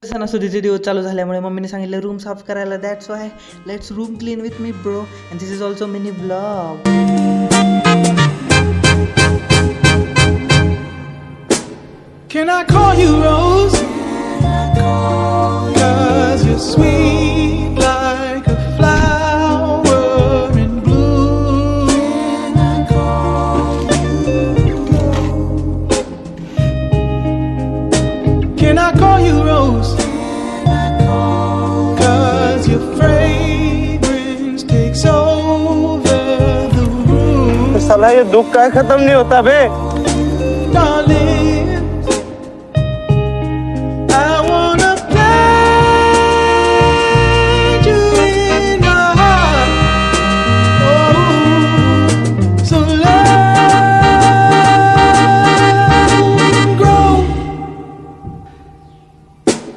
सणासुदीचे दिवस चालू झाल्यामुळे मम्मीने सांगितलं रूम साफ करायला. That's why let's room clean with me bro and this is also mini blog. Can I call you Rose? Cause you're sweet like a flower in bloom. Can I call you Rose? Cause your fragrance takes over the room. साला ये दुख का खत्म नहीं होता बे.